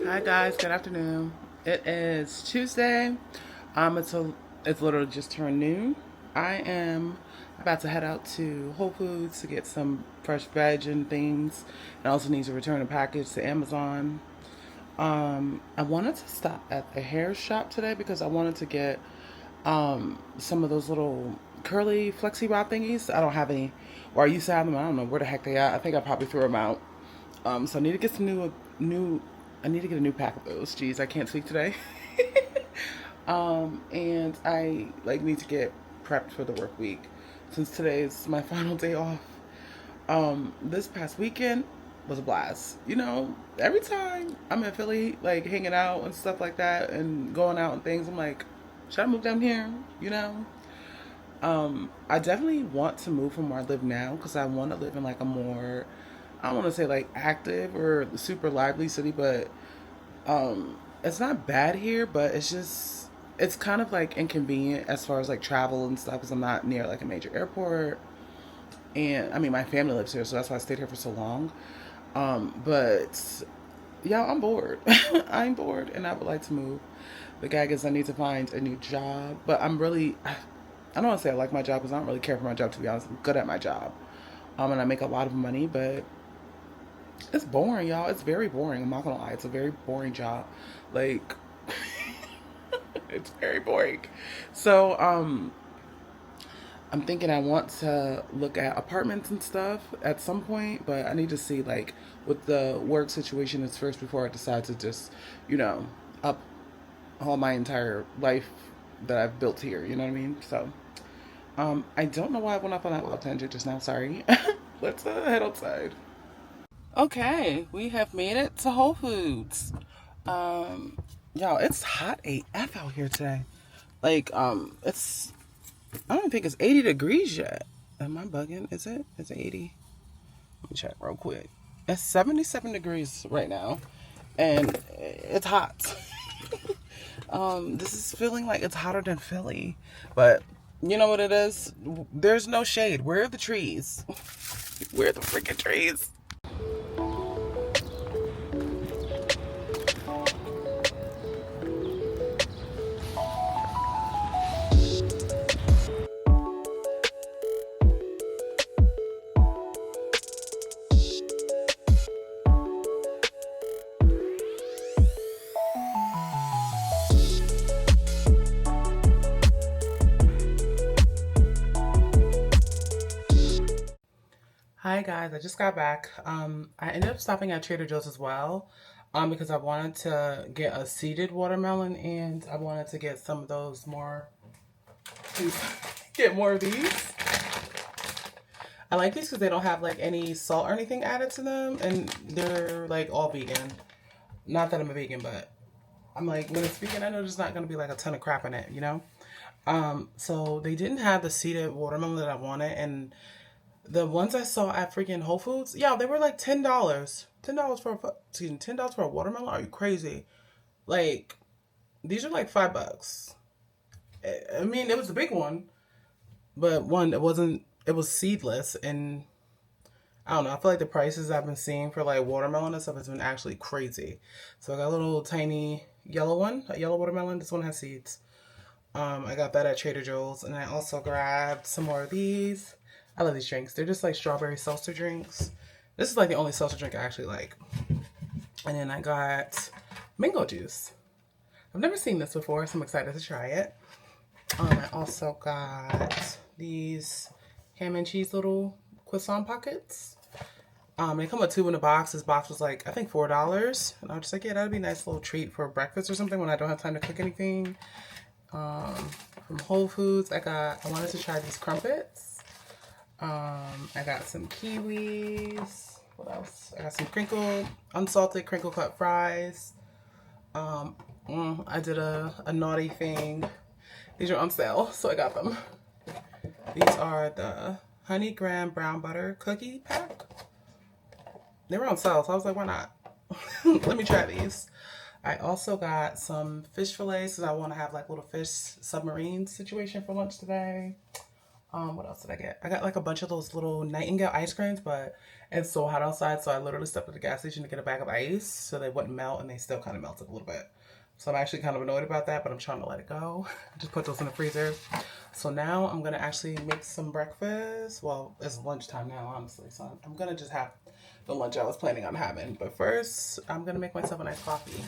Hi guys, good afternoon. It is Tuesday. It's literally just turned noon. I am about to head out to Whole Foods to get some fresh veg and things, and also need to return a package to Amazon. I wanted to stop at the hair shop today because I wanted to get some of those little curly flexi rod thingies. I don't have any, or I used to have them. I don't know where the heck they are. I think I probably threw them out. So I need to get some new. I need to get a new pack of those. Jeez, I can't speak today. And I need to get prepped for the work week since today is my final day off. This past weekend was a blast. Every time I'm in Philly, like hanging out and stuff like that, and going out and things, I'm like, should I move down here? I definitely want to move from where I live now because I want to live in like a more, I don't want to say like active or super lively city, but it's not bad here, but it's kind of like inconvenient as far as like travel and stuff because I'm not near like a major airport. And I mean, my family lives here, so that's why I stayed here for so long. But yeah, I'm bored. I'm bored, and I would like to move. The gag is I need to find a new job, but I don't want to say I like my job because I don't really care for my job, to be honest. I'm good at my job. And I make a lot of money, but it's boring, y'all. It's very boring. I'm not gonna lie. It's a very boring job. Like, it's very boring. So, I'm thinking I want to look at apartments and stuff at some point, but I need to see like what the work situation is first before I decide to just, you know, up all my entire life that I've built here. You know what I mean? So, I don't know why I went off on that little tangent just now. Sorry. Let's head outside. Okay, we have made it to Whole Foods. Um, Y'all, it's hot AF out here today. Like, I don't think it's 80 degrees yet. Am I bugging? Is it? Is it 80? Let me check real quick. It's 77 degrees right now, and it's hot. This is feeling like it's hotter than Philly, but you know what it is? There's no shade. Where are the trees? Where are the freaking trees? Hi guys, I just got back. I ended up stopping at Trader Joe's as well, because I wanted to get a seeded watermelon and I wanted to get some of those more. Get more of these. I like these because they don't have like any salt or anything added to them, and they're like all vegan. Not that I'm a vegan, but I'm like when it's vegan, I know there's not gonna be like a ton of crap in it, you know. So they didn't have the seeded watermelon that I wanted, and the ones I saw at freaking Whole Foods, yeah, they were like $10. $10 for $10 for a watermelon? Are you crazy? Like these are like $5. I mean, it was a big one, but one it wasn't. It was seedless, and I don't know. I feel like the prices I've been seeing for like watermelon and stuff has been actually crazy. So I got a little tiny yellow one, a yellow watermelon. This one has seeds. I got that at Trader Joe's, and I also grabbed some more of these. I love these drinks. They're just like strawberry seltzer drinks. This is like the only seltzer drink I actually like. And then I got mango juice. I've never seen this before, so I'm excited to try it. I also got these ham and cheese little croissant pockets. They come with two in a box. This box was like, I think $4. And I was just like, yeah, that'd be a nice little treat for breakfast or something when I don't have time to cook anything. From Whole Foods, I wanted to try these crumpets. I got some kiwis. What else? I got some unsalted crinkle cut fries. I did a naughty thing. These are on sale, so I got them. These are the Honey Graham Brown Butter Cookie Pack. They were on sale, so I was like, why not? Let me try these. I also got some fish fillets because I want to have like little fish submarine situation for lunch today. What else did I get? I got like a bunch of those little Nightingale ice creams, but it's so hot outside, so I literally stepped at the gas station to get a bag of ice so they wouldn't melt, and they still kind of melted a little bit. So I'm actually kind of annoyed about that, but I'm trying to let it go. Just put those in the freezer. So now I'm gonna actually make some breakfast. Well, it's lunchtime now, honestly, so I'm gonna just have the lunch I was planning on having. But first, I'm gonna make myself a nice coffee.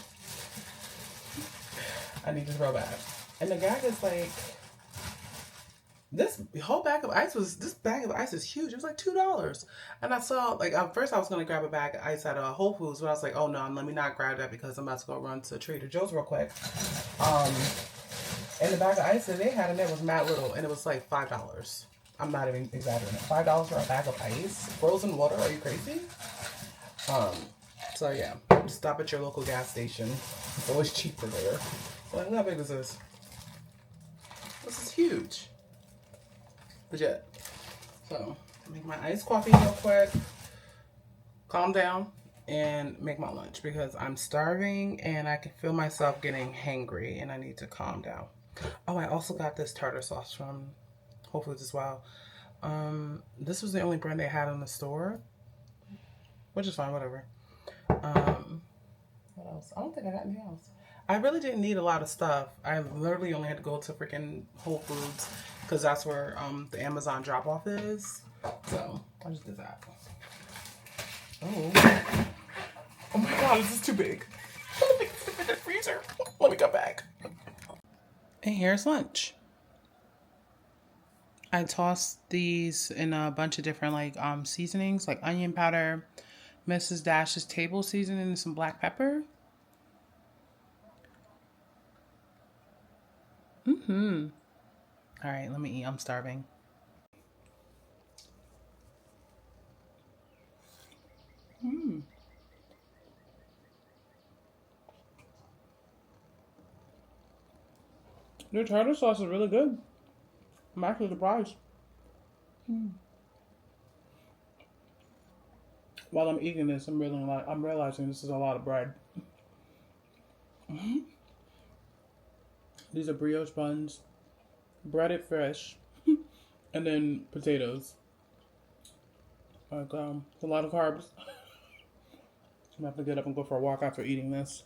I need to throw that. And the gag is like, this bag of ice is huge. It was like $2. And I saw, like, at first I was going to grab a bag of ice at Whole Foods, but I was like, oh no, let me not grab that because I'm about to go run to Trader Joe's real quick. And the bag of ice that they had in there was mad little, and it was like $5. I'm not even exaggerating. $5 for a bag of ice? Frozen water? Are you crazy? So yeah, stop at your local gas station. It's always cheaper there. Like, look how big this is. This is huge. Legit. So, make my iced coffee real quick, calm down, and make my lunch because I'm starving and I can feel myself getting hangry and I need to calm down. Oh, I also got this tartar sauce from Whole Foods as well. This was the only brand they had in the store, which is fine, whatever. What else? I don't think I got anything else. I really didn't need a lot of stuff. I literally only had to go to freaking Whole Foods because that's where the Amazon drop-off is. So I just did that. Oh my god, this is too big. Let me put it in the freezer. Let me come back. And here's lunch. I tossed these in a bunch of different like seasonings, like onion powder, Mrs. Dash's table seasoning, and some black pepper. All right, let me eat. I'm starving. Their tartar sauce is really good. I'm actually surprised. While I'm eating this, I'm realizing this is a lot of bread. These are brioche buns, breaded fish, and then potatoes. Like, a lot of carbs. I'm gonna have to get up and go for a walk after eating this.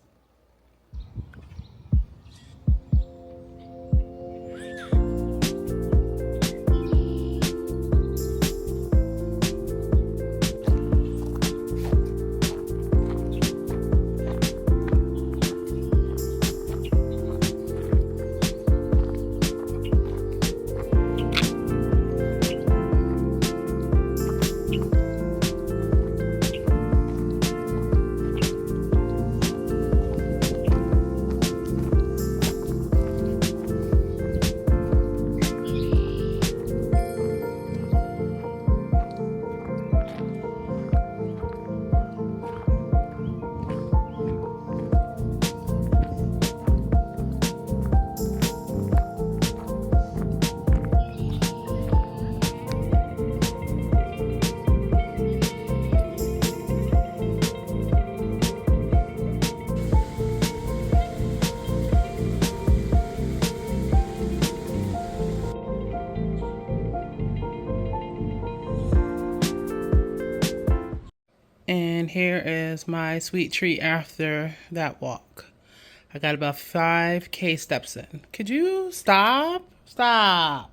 And here is my sweet treat after that walk. I got about 5K steps in. Could you stop? Stop.